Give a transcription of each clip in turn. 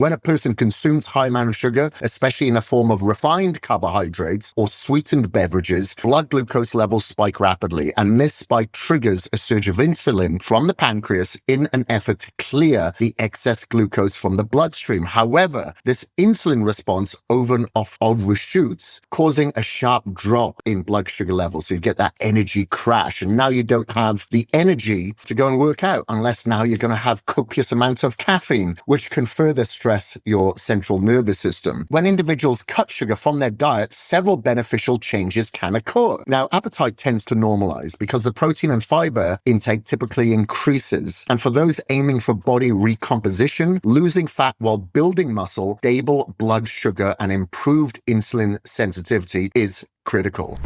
When a person consumes high amount of sugar, especially in a form of refined carbohydrates or sweetened beverages, blood glucose levels spike rapidly, and this spike triggers a surge of insulin from the pancreas in an effort to clear the excess glucose from the bloodstream. However, this insulin response over and off overshoots, causing a sharp drop in blood sugar levels. So you get that energy crash, and now you don't have the energy to go and work out unless now you're going to have copious amounts of caffeine, which can further stress your central nervous system. When individuals cut sugar from their diet, several beneficial changes can occur. Now, appetite tends to normalize because the protein and fiber intake typically increases. And for those aiming for body recomposition, losing fat while building muscle, stable blood sugar, and improved insulin sensitivity is critical.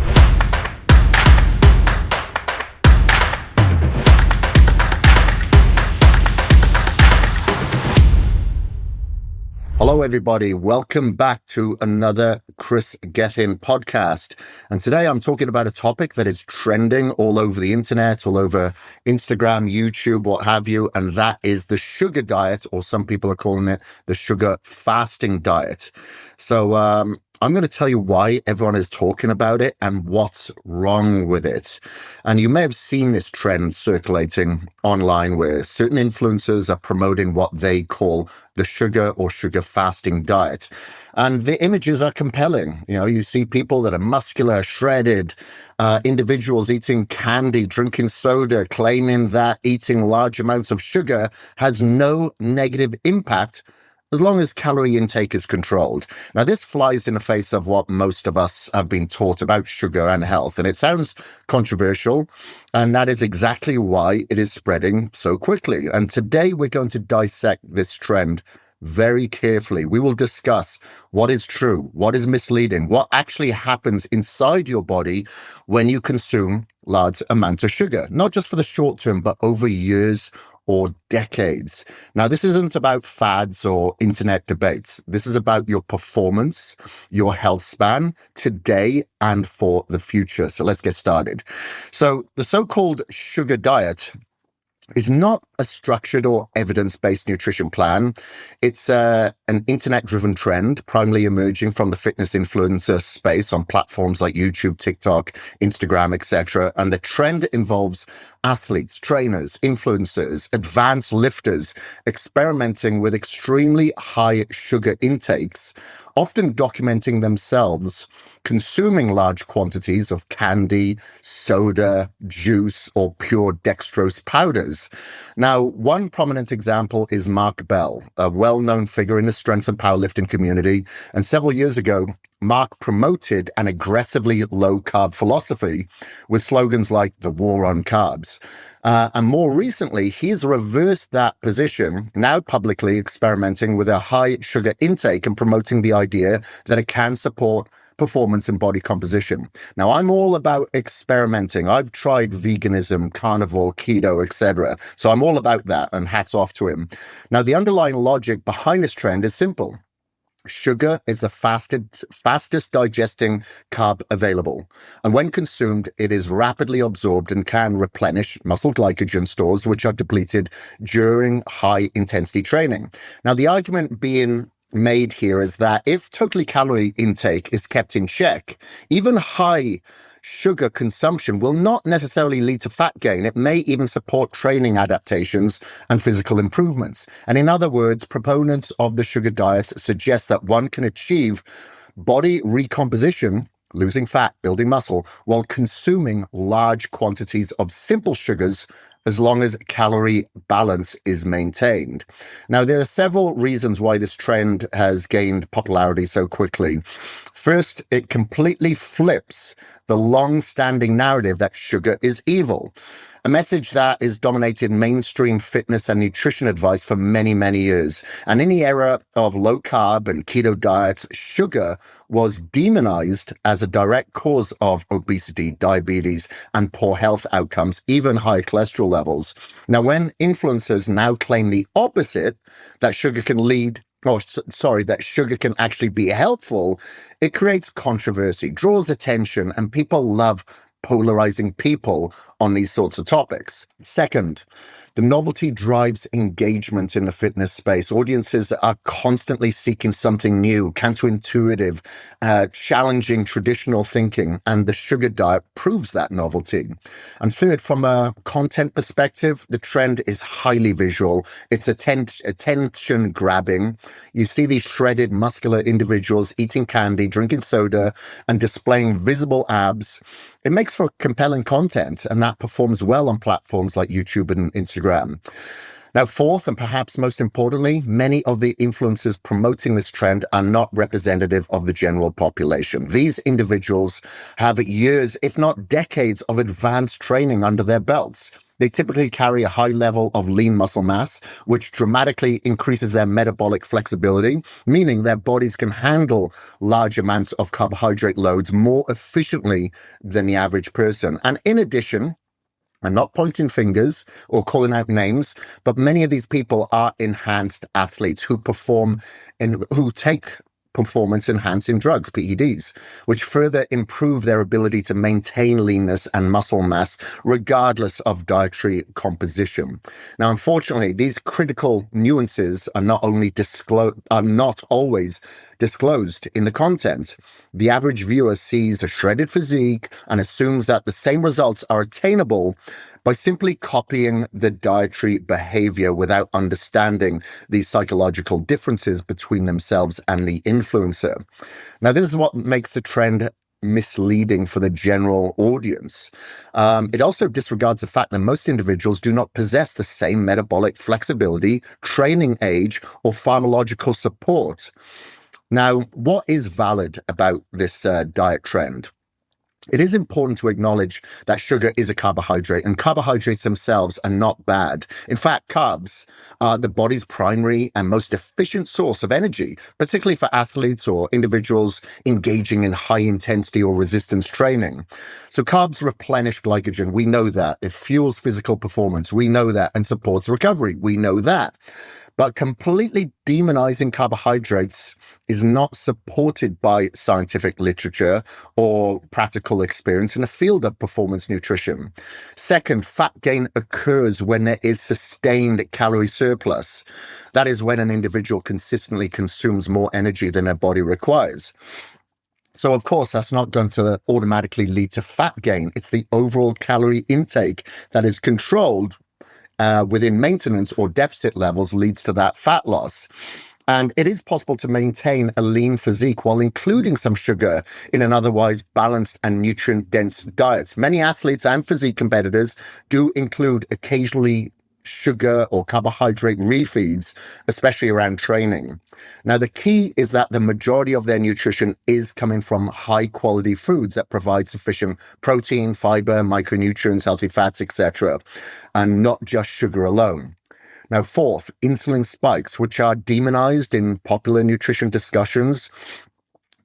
Hello, everybody. Welcome back to another Kris Gethin podcast. And today I'm talking about a topic that is trending all over the internet, all over Instagram, YouTube, what have you. And that is the sugar diet, or some people are calling it the sugar fasting diet. So I'm going to tell you why everyone is talking about it and what's wrong with it. And you may have seen this trend circulating online where certain influencers are promoting what they call the sugar or sugar fasting diet. And the images are compelling. You know, you see people that are muscular, shredded, individuals eating candy, drinking soda, claiming that eating large amounts of sugar has no negative impact as long as calorie intake is controlled. Now, this flies in the face of what most of us have been taught about sugar and health, and it sounds controversial, and that is exactly why it is spreading so quickly. And today we're going to dissect this trend very carefully. We will discuss what is true, what is misleading, what actually happens inside your body when you consume large amounts of sugar, not just for the short term, but over years or decades. Now, this isn't about fads or internet debates. This is about your performance, your health span today and for the future. So let's get started. So the so-called sugar diet is not a structured or evidence-based nutrition plan. It's an internet-driven trend, primarily emerging from the fitness influencer space on platforms like YouTube, TikTok, Instagram, etc. And the trend involves athletes, trainers, influencers, advanced lifters experimenting with extremely high sugar intakes, often documenting themselves consuming large quantities of candy, soda, juice, or pure dextrose powders. Now, one prominent example is Mark Bell, a well-known figure in the strength and powerlifting community. And several years ago, Mark promoted an aggressively low-carb philosophy with slogans like the war on carbs. And more recently, he's reversed that position, now publicly experimenting with a high sugar intake and promoting the idea that it can support performance and body composition. Now, I'm all about experimenting. I've tried veganism, carnivore, keto, etc. So I'm all about that, and hats off to him. Now, the underlying logic behind this trend is simple. Sugar is the fastest digesting carb available. And when consumed, it is rapidly absorbed and can replenish muscle glycogen stores, which are depleted during high intensity training. Now, the argument being made here is that if total calorie intake is kept in check, even high sugar consumption will not necessarily lead to fat gain. It may even support training adaptations and physical improvements. And in other words, proponents of the sugar diet suggest that one can achieve body recomposition, losing fat, building muscle, while consuming large quantities of simple sugars as long as calorie balance is maintained. Now, there are several reasons why this trend has gained popularity so quickly. First, it completely flips the long-standing narrative that sugar is evil, a message that has dominated mainstream fitness and nutrition advice for many, many years. And in the era of low-carb and keto diets, sugar was demonized as a direct cause of obesity, diabetes, and poor health outcomes, even high cholesterol levels. Now, when influencers now claim the opposite, that sugar can that sugar can actually be helpful, it creates controversy, draws attention, and people love polarizing people on these sorts of topics. Second, the novelty drives engagement in the fitness space. Audiences are constantly seeking something new, counterintuitive, challenging traditional thinking, and the sugar diet proves that novelty. And third, from a content perspective, the trend is highly visual. It's attention grabbing. You see these shredded, muscular individuals eating candy, drinking soda, and displaying visible abs. It makes for compelling content, and that performs well on platforms like YouTube and Instagram. Now, fourth, and perhaps most importantly, many of the influencers promoting this trend are not representative of the general population. These individuals have years, if not decades, of advanced training under their belts. They typically carry a high level of lean muscle mass, which dramatically increases their metabolic flexibility, meaning their bodies can handle large amounts of carbohydrate loads more efficiently than the average person. And in addition, I'm not pointing fingers or calling out names, but many of these people are enhanced athletes who take performance-enhancing drugs, PEDs, which further improve their ability to maintain leanness and muscle mass regardless of dietary composition. Now, unfortunately, these critical nuances are not always disclosed in the content. The average viewer sees a shredded physique and assumes that the same results are attainable by simply copying the dietary behavior without understanding the psychological differences between themselves and the influencer. Now, this is what makes the trend misleading for the general audience. It also disregards the fact that most individuals do not possess the same metabolic flexibility, training age, or pharmacological support. Now, what is valid about this diet trend? It is important to acknowledge that sugar is a carbohydrate, and carbohydrates themselves are not bad. In fact, carbs are the body's primary and most efficient source of energy, particularly for athletes or individuals engaging in high intensity or resistance training. So carbs replenish glycogen. We know that. It fuels physical performance. We know that, and supports recovery. We know that. But completely demonizing carbohydrates is not supported by scientific literature or practical experience in the field of performance nutrition. Second, fat gain occurs when there is sustained calorie surplus. That is when an individual consistently consumes more energy than their body requires. So, of course, that's not going to automatically lead to fat gain. It's the overall calorie intake that is controlled within maintenance or deficit levels leads to that fat loss. And it is possible to maintain a lean physique while including some sugar in an otherwise balanced and nutrient-dense diet. Many athletes and physique competitors do include occasionally sugar or carbohydrate refeeds, especially around training. Now, the key is that the majority of their nutrition is coming from high quality foods that provide sufficient protein, fiber, micronutrients, healthy fats, etc., and not just sugar alone. Now, fourth, insulin spikes, which are demonized in popular nutrition discussions,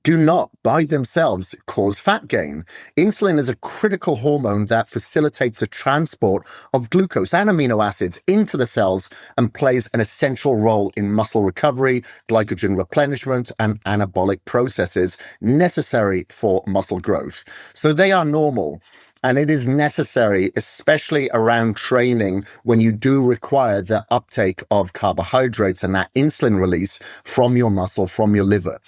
do not by themselves cause fat gain. Insulin is a critical hormone that facilitates the transport of glucose and amino acids into the cells and plays an essential role in muscle recovery, glycogen replenishment, and anabolic processes necessary for muscle growth. So they are normal. And it is necessary, especially around training, when you do require the uptake of carbohydrates and that insulin release from your muscle, from your liver.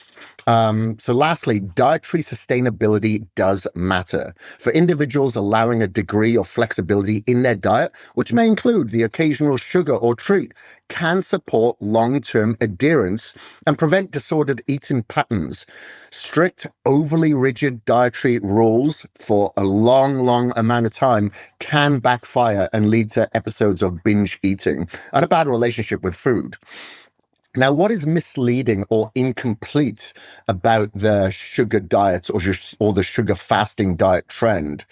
So lastly, dietary sustainability does matter. For individuals, allowing a degree of flexibility in their diet, which may include the occasional sugar or treat, can support long-term adherence and prevent disordered eating patterns. Strict, overly rigid dietary rules for a long amount of time can backfire and lead to episodes of binge eating and a bad relationship with food. Now, what is misleading or incomplete about the sugar diet or the sugar fasting diet trend?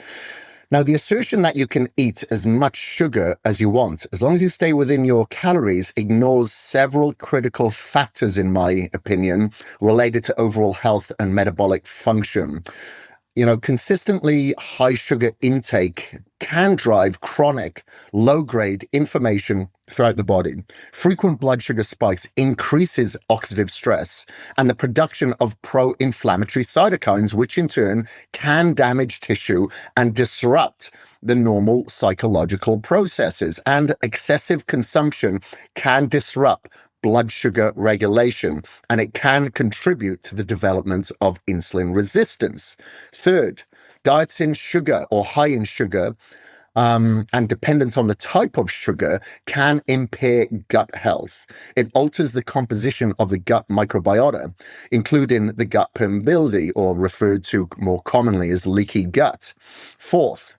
Now, the assertion that you can eat as much sugar as you want, as long as you stay within your calories, ignores several critical factors, in my opinion, related to overall health and metabolic function. Consistently high sugar intake can drive chronic low-grade inflammation throughout the body. Frequent blood sugar spikes increases oxidative stress and the production of pro-inflammatory cytokines, which in turn can damage tissue and disrupt the normal psychological processes. And excessive consumption can disrupt blood sugar regulation, and it can contribute to the development of insulin resistance. Third, diets in sugar or high in sugar and dependent on the type of sugar can impair gut health. It alters the composition of the gut microbiota, including the gut permeability, or referred to more commonly as leaky gut. Fourth,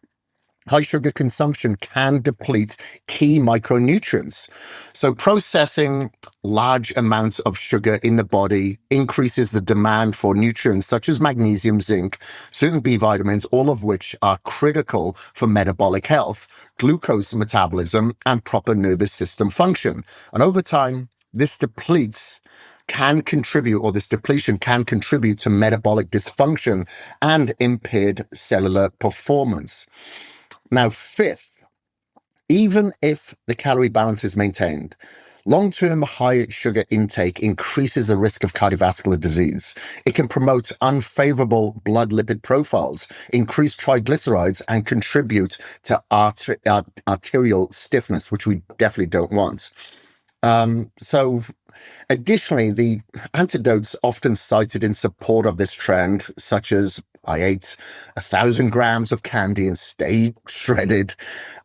high sugar consumption can deplete key micronutrients. So processing large amounts of sugar in the body increases the demand for nutrients such as magnesium, zinc, certain B vitamins, all of which are critical for metabolic health, glucose metabolism, and proper nervous system function. And over time, this depletion can contribute to metabolic dysfunction and impaired cellular performance. Now, fifth, even if the calorie balance is maintained, long-term high sugar intake increases the risk of cardiovascular disease. It can promote unfavorable blood lipid profiles, increase triglycerides, and contribute to arterial stiffness, which we definitely don't want. Additionally, the antidotes often cited in support of this trend, such as I ate 1,000 grams of candy and stayed shredded,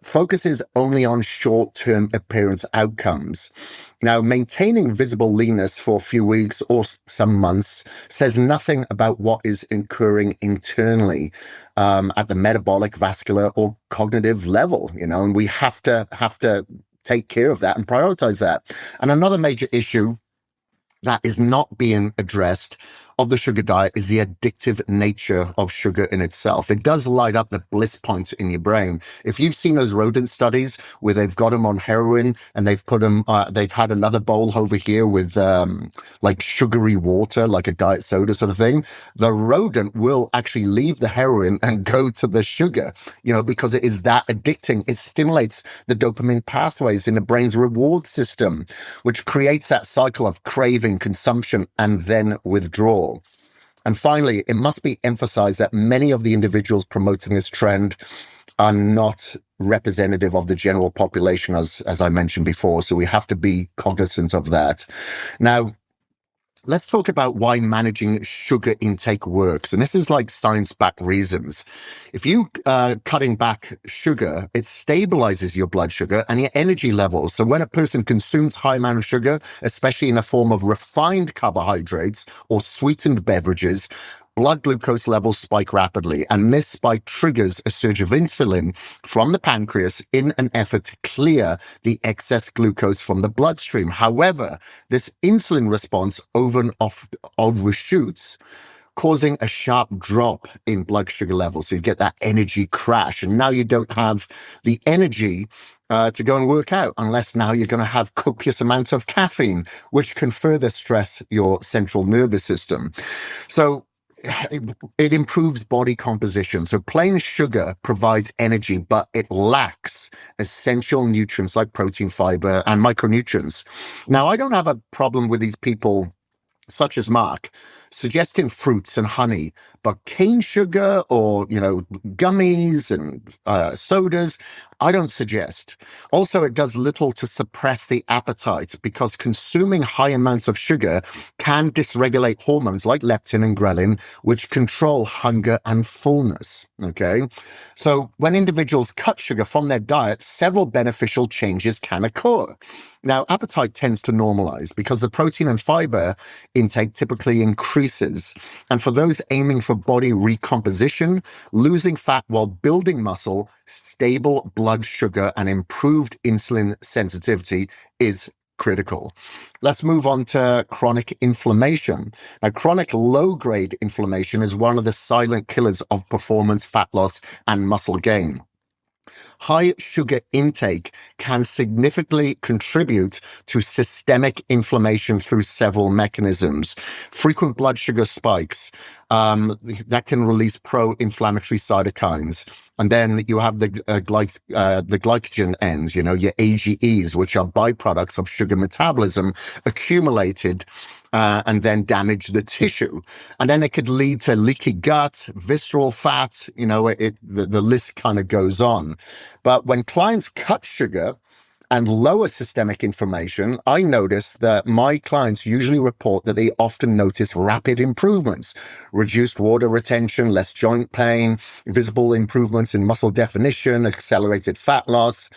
focuses only on short-term appearance outcomes. Now, maintaining visible leanness for a few weeks or some months says nothing about what is occurring internally at the metabolic, vascular, or cognitive level, and we have to take care of that and prioritize that. And another major issue that is not being addressed of the sugar diet is the addictive nature of sugar in itself. It does light up the bliss point in your brain. If you've seen those rodent studies where they've got them on heroin and they've put them, they've had another bowl over here with like sugary water, like a diet soda sort of thing, the rodent will actually leave the heroin and go to the sugar, because it is that addicting. It stimulates the dopamine pathways in the brain's reward system, which creates that cycle of craving, consumption, and then withdrawal. And finally, it must be emphasized that many of the individuals promoting this trend are not representative of the general population, as I mentioned before. So we have to be cognizant of that. Now, let's talk about why managing sugar intake works. And this is like science-backed reasons. If you cutting back sugar, it stabilizes your blood sugar and your energy levels. So when a person consumes high amount of sugar, especially in a form of refined carbohydrates or sweetened beverages, blood glucose levels spike rapidly, and this spike triggers a surge of insulin from the pancreas in an effort to clear the excess glucose from the bloodstream. However, this insulin response overshoots, causing a sharp drop in blood sugar levels. So you get that energy crash, and now you don't have the energy to go and work out, unless now you're going to have copious amounts of caffeine, which can further stress your central nervous system. So it improves body composition. So plain sugar provides energy, but it lacks essential nutrients like protein, fiber, and micronutrients. Now, I don't have a problem with these people, such as Mark, suggesting fruits and honey, but cane sugar or, gummies and sodas, I don't suggest. Also, it does little to suppress the appetite because consuming high amounts of sugar can dysregulate hormones like leptin and ghrelin, which control hunger and fullness. Okay. So when individuals cut sugar from their diet, several beneficial changes can occur. Now, appetite tends to normalize because the protein and fiber intake typically increases. And for those aiming for body recomposition, losing fat while building muscle, stable blood sugar, and improved insulin sensitivity is critical. Let's move on to chronic inflammation. Now, chronic low-grade inflammation is one of the silent killers of performance, fat loss, and muscle gain. High sugar intake can significantly contribute to systemic inflammation through several mechanisms. Frequent blood sugar spikes that can release pro-inflammatory cytokines. And then you have the glycogen ends, your AGEs, which are byproducts of sugar metabolism accumulated and then damage the tissue. And then it could lead to leaky gut, visceral fat, the list kind of goes on. But when clients cut sugar and lower systemic inflammation, I notice that my clients usually report that they often notice rapid improvements, reduced water retention, less joint pain, visible improvements in muscle definition, accelerated fat loss.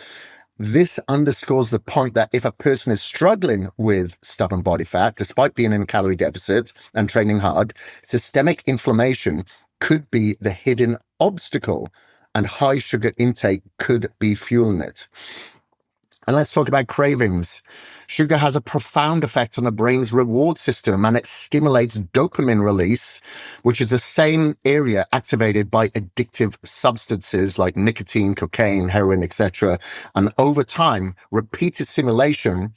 This underscores the point that if a person is struggling with stubborn body fat, despite being in a calorie deficit and training hard, systemic inflammation could be the hidden obstacle, and high sugar intake could be fueling it. And let's talk about cravings. Sugar has a profound effect on the brain's reward system, and it stimulates dopamine release, which is the same area activated by addictive substances like nicotine, cocaine, heroin, etc. And over time, repeated stimulation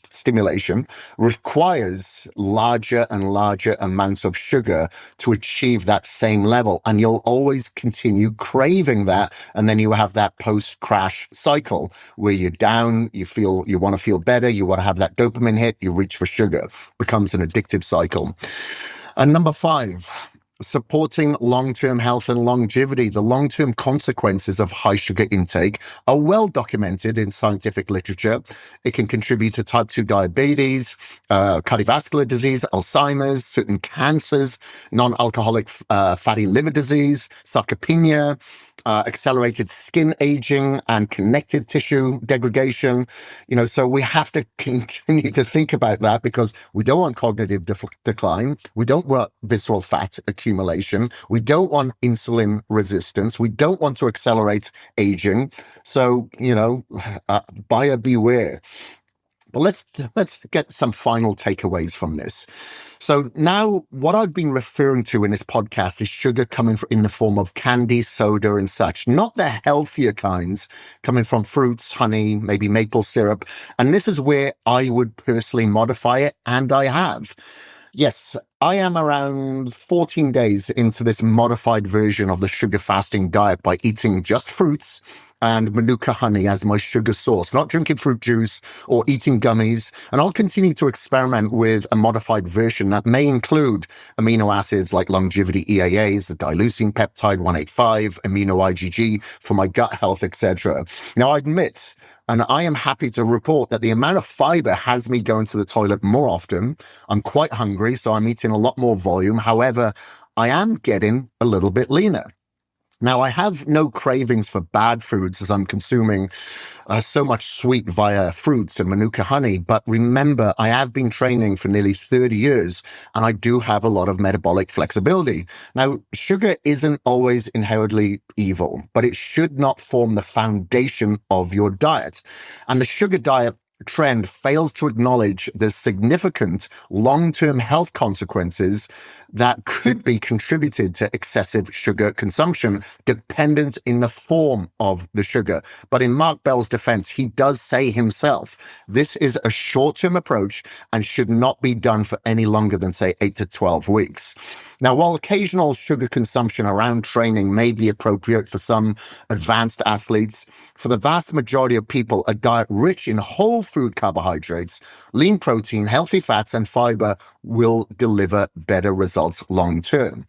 requires larger and larger amounts of sugar to achieve that same level. And you'll always continue craving that. And then you have that post-crash cycle where you're down, you want to feel better, you want to have that dopamine hit, you reach for sugar, becomes an addictive cycle. And number 5, supporting long-term health and longevity. The long-term consequences of high sugar intake are well documented in scientific literature. It can contribute to type 2 diabetes, cardiovascular disease, Alzheimer's, certain cancers, non-alcoholic fatty liver disease, sarcopenia, accelerated skin aging, and connective tissue degradation. So we have to continue to think about that, because we don't want cognitive decline. We don't want visceral fat accumulation. We don't want insulin resistance. We don't want to accelerate aging. So, buyer beware. But let's get some final takeaways from this. So now what I've been referring to in this podcast is sugar coming in the form of candy, soda, and such, not the healthier kinds coming from fruits, honey, maybe maple syrup. And this is where I would personally modify it, and I have. Yes, I am around 14 days into this modified version of the sugar fasting diet by eating just fruits and Manuka honey as my sugar source, not drinking fruit juice or eating gummies. And I'll continue to experiment with a modified version that may include amino acids like longevity EAAs, the dileucine peptide 185, amino IgG for my gut health, etc. Now, I admit, and I am happy to report, that the amount of fiber has me going to the toilet more often. I'm quite hungry, so I'm eating a lot more volume. However, I am getting a little bit leaner. Now, I have no cravings for bad foods as I'm consuming so much sweet via fruits and Manuka honey. But remember, I have been training for nearly 30 years, and I do have a lot of metabolic flexibility. Now, sugar isn't always inherently evil, but it should not form the foundation of your diet. And the sugar diet trend fails to acknowledge the significant long-term health consequences that could be contributed to excessive sugar consumption, dependent in the form of the sugar. But in Mark Bell's defense, he does say himself, this is a short-term approach and should not be done for any longer than, say, 8 to 12 weeks. Now, while occasional sugar consumption around training may be appropriate for some advanced athletes, for the vast majority of people, a diet rich in whole food carbohydrates, lean protein, healthy fats, and fiber will deliver better results long term.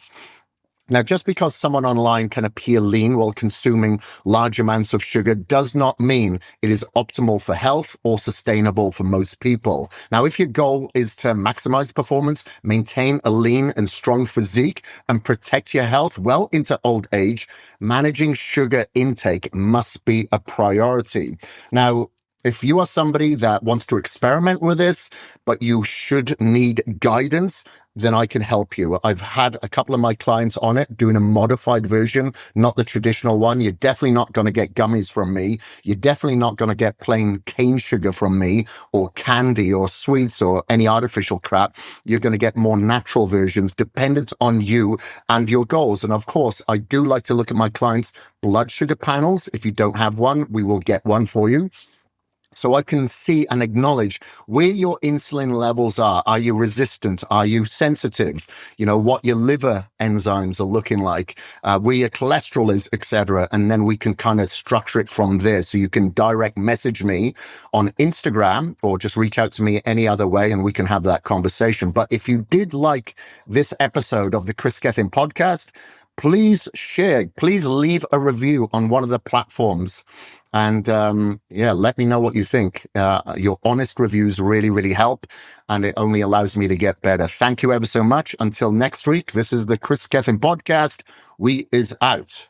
Now, just because someone online can appear lean while consuming large amounts of sugar does not mean it is optimal for health or sustainable for most people. Now, if your goal is to maximize performance, maintain a lean and strong physique, and protect your health well into old age, managing sugar intake must be a priority. Now, If you are somebody that wants to experiment with this, but you should need guidance, then I can help you. I've had a couple of my clients on it doing a modified version, not the traditional one. You're definitely not going to get gummies from me. You're definitely not going to get plain cane sugar from me, or candy or sweets or any artificial crap. You're going to get more natural versions dependent on you and your goals. And of course, I do like to look at my clients' blood sugar panels. If you don't have one, we will get one for you, so I can see and acknowledge where your insulin levels are. Are you resistant? Are you sensitive? You know, what your liver enzymes are looking like, where your cholesterol is, etc. And then we can kind of structure it from there. So you can direct message me on Instagram or just reach out to me any other way and we can have that conversation. But if you did like this episode of the Kris Gethin podcast, please share, please leave a review on one of the platforms. And let me know what you think. Your honest reviews really, really help. And it only allows me to get better. Thank you ever so much. Until next week, this is the Kris Gethin podcast. We is out.